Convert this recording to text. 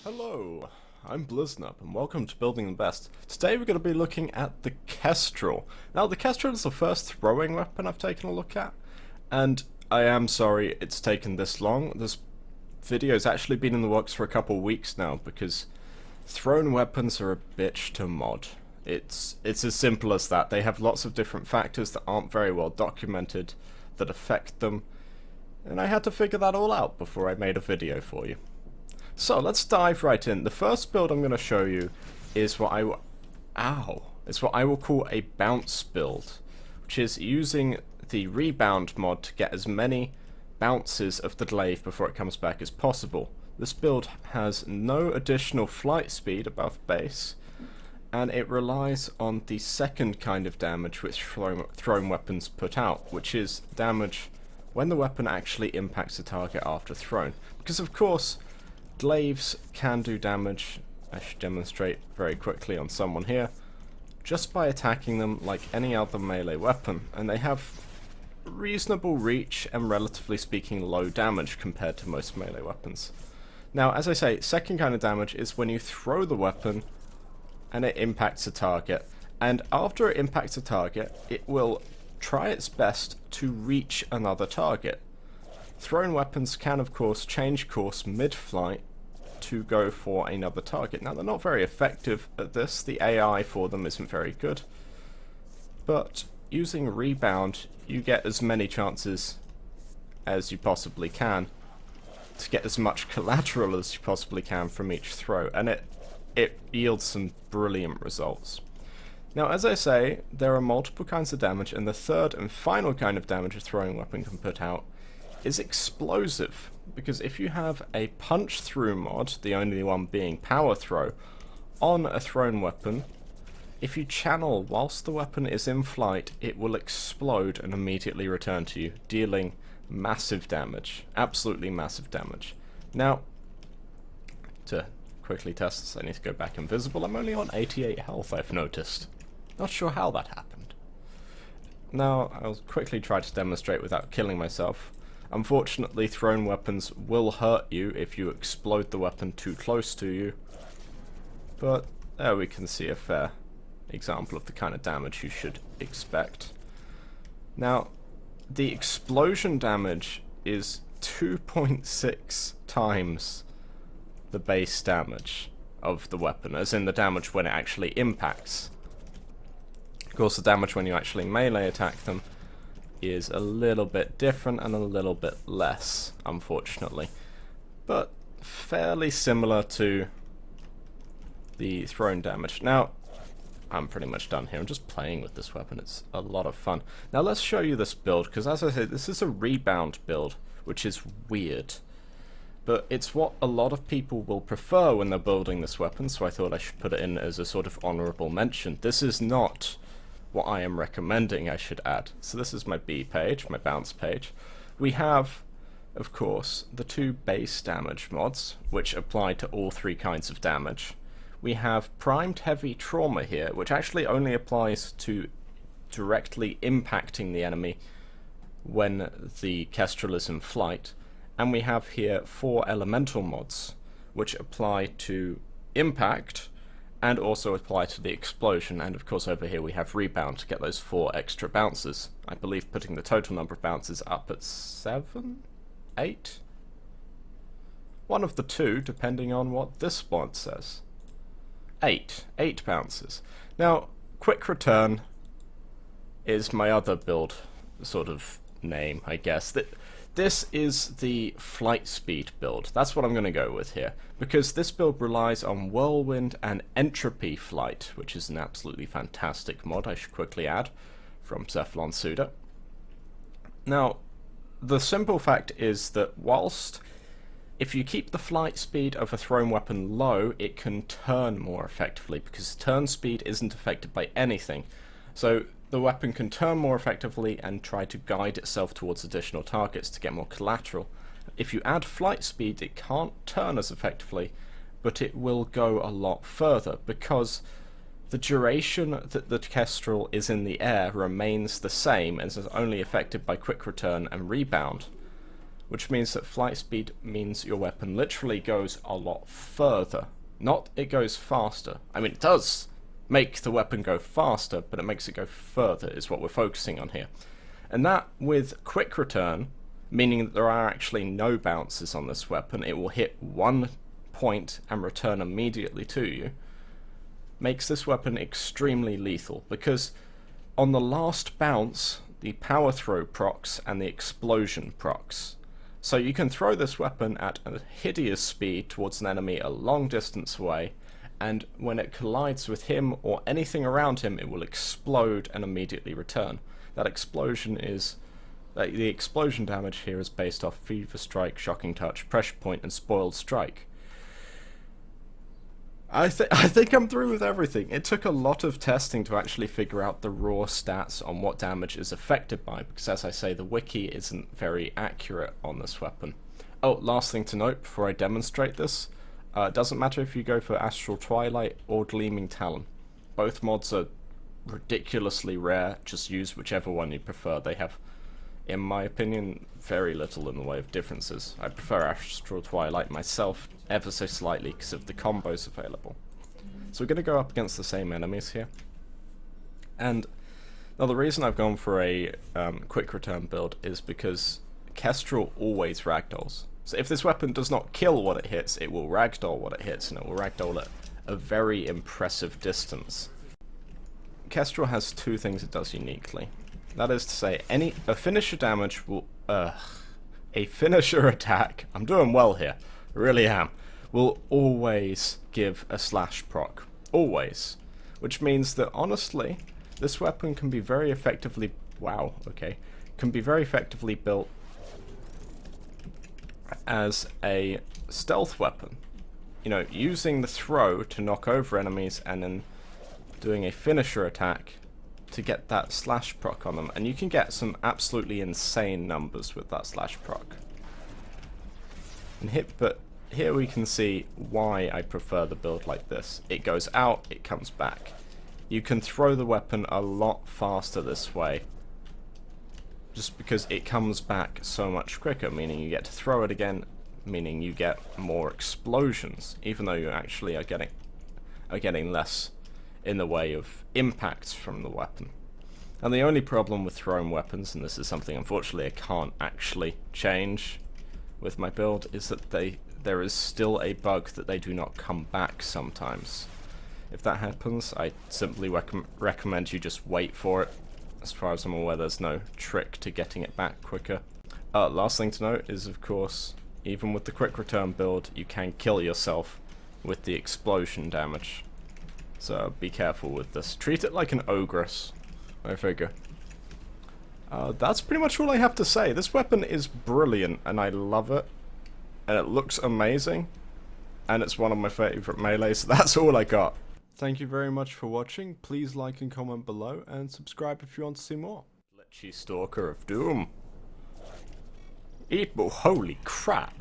Hello, I'm Bliznub and welcome to Building the Best. Today we're going to be looking at the Kestrel. Now the Kestrel is the first throwing weapon I've taken a look at, and I am sorry it's taken this long. This video's actually been in the works for a couple weeks now because thrown weapons are a bitch to mod. It's as simple as that. They have lots of different factors that aren't very well documented that affect them, and I had to figure that all out before I made a video for you. So let's dive right in. The first build I'm going to show you is what I will call a bounce build, which is using the rebound mod to get as many bounces of the glaive before it comes back as possible. This build has no additional flight speed above base, and it relies on the second kind of damage which thrown weapons put out, which is damage when the weapon actually impacts the target after thrown. Because of course, glaives can do damage, I should demonstrate very quickly on someone here, just by attacking them like any other melee weapon, and they have reasonable reach and relatively speaking low damage compared to most melee weapons. Now, as I say, second kind of damage is when you throw the weapon and it impacts a target, and after it impacts a target, it will try its best to reach another target. Thrown weapons can of course change course mid-flight to go for another target. Now they're not very effective at this, the AI for them isn't very good, but using rebound you get as many chances as you possibly can to get as much collateral as you possibly can from each throw, and it yields some brilliant results. Now, as I say, there are multiple kinds of damage, and the third and final kind of damage a throwing weapon can put out is explosive, because if you have a punch through mod, the only one being power throw, on a thrown weapon, if you channel whilst the weapon is in flight, it will explode and immediately return to you, dealing massive damage, absolutely massive damage. Now, to quickly test this, I need to go back invisible. I'm only on 88 health, I've noticed. Not sure how that happened. Now, I'll quickly try to demonstrate without killing myself. Unfortunately, thrown weapons will hurt you if you explode the weapon too close to you, but there we can see a fair example of the kind of damage you should expect. Now, the explosion damage is 2.6 times the base damage of the weapon, as in the damage when it actually impacts. Of course, the damage when you actually melee attack them is a little bit different and a little bit less, unfortunately, but fairly similar to the thrown damage. Now, I'm pretty much done here. I'm just playing with this weapon. It's a lot of fun. Now let's show you this build, because as I said, this is a rebound build, which is weird, but it's what a lot of people will prefer when they're building this weapon, so I thought I should put it in as a sort of honourable mention. This is not what I am recommending, I should add. So this is my B page, my bounce page. We have, of course, the two base damage mods, which apply to all three kinds of damage. We have primed heavy trauma here, which actually only applies to directly impacting the enemy when the Kestrel is in flight. And we have here 4 elemental mods, which apply to impact and also apply to the explosion, and of course over here we have rebound to get those 4 extra bounces. I believe putting the total number of bounces up at 7? 8? One of the two, depending on what this mod says. 8 bounces. Now, quick return is my other build sort of name, I guess. This is the flight speed build. That's what I'm going to go with here, because this build relies on whirlwind and entropy flight, which is an absolutely fantastic mod, I should quickly add, from Cephalon Suda. Now, the simple fact is that whilst if you keep the flight speed of a thrown weapon low, it can turn more effectively, because turn speed isn't affected by anything. So the weapon can turn more effectively and try to guide itself towards additional targets to get more collateral. If you add flight speed, it can't turn as effectively, but it will go a lot further, because the duration that the Kestrel is in the air remains the same and is only affected by quick return and rebound. which means that flight speed means your weapon literally goes a lot further. Not it goes faster. I mean, it does make the weapon go faster, but it makes it go further is what we're focusing on here. And that with quick return, meaning that there are actually no bounces on this weapon, it will hit one point and return immediately to you, makes this weapon extremely lethal, because on the last bounce, the power throw procs and the explosion procs. So you can throw this weapon at a hideous speed towards an enemy a long distance away, and when it collides with him or anything around him, it will explode and immediately return. That explosion is... the explosion damage here is based off Fever Strike, Shocking Touch, Pressure Point, and Spoiled Strike. I think I'm through with everything. It took a lot of testing to actually figure out the raw stats on what damage is affected by, because as I say, the wiki isn't very accurate on this weapon. Oh, last thing to note before I demonstrate this, it doesn't matter if you go for Astral Twilight or Gleaming Talon. Both mods are ridiculously rare, just use whichever one you prefer. They have, in my opinion, very little in the way of differences. I prefer Astral Twilight myself ever so slightly because of the combos available. So we're going to go up against the same enemies here. And now the reason I've gone for a quick return build is because Kestrel always ragdolls. So if this weapon does not kill what it hits, it will ragdoll what it hits, and it will ragdoll at a very impressive distance. Kestrel has two things it does uniquely. That is to say, a finisher damage will... a finisher attack, I'm doing well here, I really am, will always give a slash proc. Always. Which means that, honestly, this weapon can be very effectively... wow, okay. Can be very effectively built as a stealth weapon. You know, using the throw to knock over enemies and then doing a finisher attack to get that slash proc on them, and you can get some absolutely insane numbers with that slash proc. But here we can see why I prefer the build like this. It goes out, it comes back. You can throw the weapon a lot faster this way, just because it comes back so much quicker, meaning you get to throw it again, meaning you get more explosions, even though you actually are getting less in the way of impacts from the weapon. And the only problem with thrown weapons, and this is something unfortunately I can't actually change with my build, is that there is still a bug that they do not come back sometimes. If that happens, I simply recommend you just wait for it. As far as I'm aware, there's no trick to getting it back quicker. Last thing to note is, of course, even with the quick return build, you can kill yourself with the explosion damage. So be careful with this. Treat it like an ogress, I figure. That's pretty much all I have to say. This weapon is brilliant, and I love it. And it looks amazing. And it's one of my favourite melees. That's all I got. Thank you very much for watching. Please like and comment below, and subscribe if you want to see more. Let's you Stalker of Doom. Eat, holy crap.